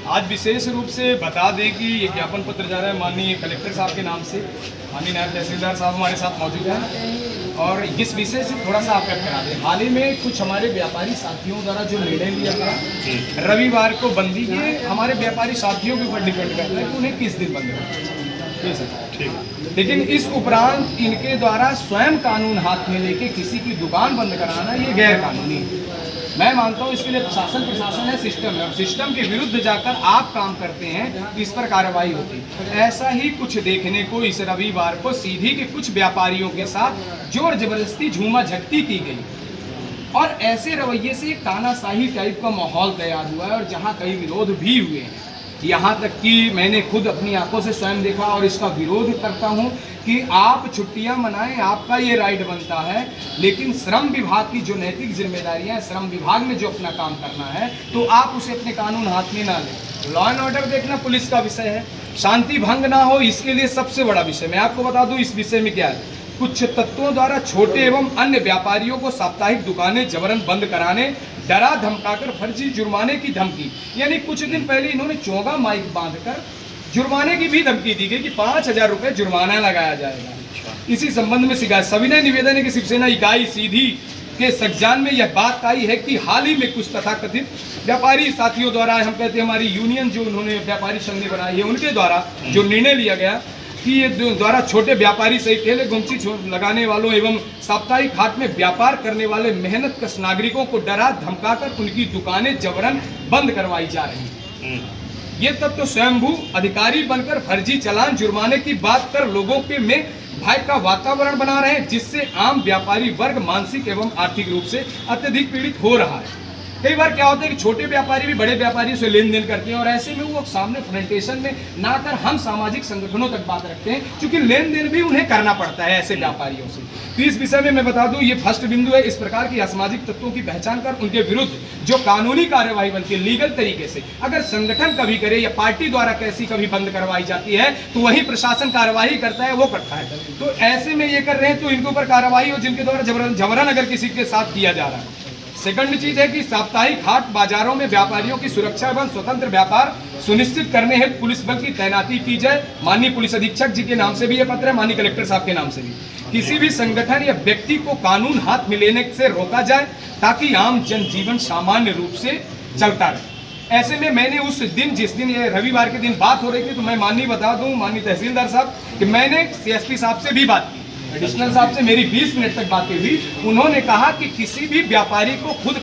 आज विशेष रूप से बता दें कि ये ज्ञापन पत्र जा रहा है माननीय कलेक्टर साहब के नाम से। माननीय नायब तहसीलदार साहब हमारे साथ मौजूद हैं और इस विषय से थोड़ा सा अवगत करा दें। हाल ही में कुछ हमारे व्यापारी साथियों द्वारा जो निर्णय लिया गया रविवार को बंदी, ये हमारे व्यापारी साथियों के ऊपर डिपेंड करता है कि उन्हें किस दिन बंद करना है। लेकिन इस उपरांत इनके द्वारा स्वयं कानून हाथ में लेके किसी की दुकान बंद कराना ये गैर कानूनी है। मैं मानता हूँ इसके लिए प्रशासन है, सिस्टम है, और सिस्टम के विरुद्ध जाकर आप काम करते हैं तो इस पर कार्रवाई होती है। ऐसा ही कुछ देखने को इस रविवार को सीधी के कुछ व्यापारियों के साथ जोर जबरदस्ती झूमा झटती की गई और ऐसे रवैये से तानाशाही टाइप का माहौल तैयार हुआ है और जहाँ कई विरोध भी हुए हैं। यहाँ तक कि मैंने खुद अपनी आंखों से स्वयं देखा और इसका विरोध करता हूँ कि आप छुट्टियां मनाएं, आपका ये राइट बनता है, लेकिन श्रम विभाग की जो नैतिक जिम्मेदारियां हैं, श्रम विभाग में जो अपना काम करना है तो आप उसे अपने कानून हाथ में ना लें। लॉ एंड ऑर्डर देखना पुलिस का विषय है, शांति भंग ना हो इसके लिए सबसे बड़ा विषय मैं आपको बता दूं इस विषय में क्या है। कुछ तत्वों द्वारा छोटे एवं अन्य व्यापारियों को साप्ताहिक दुकानें जबरन बंद कराने, डरा धमकाकर फर्जी जुर्माने की धमकी, यानी कुछ दिन पहले इन्होंने चोगा माइक बांधकर जुर्माने की भी धमकी दी गई कि 5,000 रुपये जुर्माना लगाया जाएगा। इसी संबंध में सविनय निवेदन है कि शिवसेना इकाई सीधी के संज्ञान में यह बात आई है कि हाल ही में कुछ तथाकथित व्यापारी साथियों द्वारा, हम कहते हैं हमारी यूनियन जो उन्होंने व्यापारी संघ ने बनाई है उनके द्वारा जो निर्णय लिया गया कि ये द्वारा छोटे व्यापारी सहित ठेले गुमची लगाने वालों एवं साप्ताहिक हाट में व्यापार करने वाले मेहनत कश नागरिकों को डरा धमकाकर उनकी दुकानें जबरन बंद करवाई जा रही हैं। ये तब तो स्वयंभू अधिकारी बनकर फर्जी चालान जुर्माने की बात कर लोगों के में भय का वातावरण बना रहे हैं, जिससे आम व्यापारी वर्ग मानसिक एवं आर्थिक रूप से अत्यधिक पीड़ित हो रहा है। कई बार क्या होता है कि छोटे व्यापारी भी बड़े व्यापारियों से लेन देन करते हैं और ऐसे में वो सामने फ्रंटेशन में ना कर हम सामाजिक संगठनों तक बात रखते हैं, क्योंकि लेन देन भी उन्हें करना पड़ता है ऐसे व्यापारियों से। तो इस विषय में मैं बता दूं ये फर्स्ट बिंदु है। इस प्रकार की असामाजिक तत्वों की पहचान कर उनके विरुद्ध जो कानूनी कार्यवाही बनती है लीगल तरीके से, अगर संगठन कभी करे या पार्टी द्वारा कैसी कभी बंद करवाई जाती है तो वही प्रशासन कार्यवाही करता है, वो करता है। तो ऐसे में ये कर रहे हैं तो इनके ऊपर कार्रवाई हो जिनके द्वारा जबरन अगर किसी के साथ किया जा रहा है। सेकंड चीज है कि साप्ताहिक हाट बाजारों में व्यापारियों की सुरक्षा एवं स्वतंत्र व्यापार सुनिश्चित करने हेतु पुलिस बल की तैनाती की जाए। माननीय पुलिस अधीक्षक जी के नाम से भी यह पत्र है, माननीय कलेक्टर साहब के नाम से भी। किसी भी संगठन या व्यक्ति को कानून हाथ में लेने से रोका जाए ताकि आम जनजीवन सामान्य रूप से चलता रहे। ऐसे में मैंने उस दिन जिस दिन ये रविवार के दिन बात हो रही थी तो मैं माननीय बता दूं माननीय तहसीलदार साहब कि मैंने CSP साहब से भी बात की, एडिशनल साहब से मेरी 20 मिनट तक बातें हुई। उन्होंने कहा कि किसी भी व्यापारी को खुद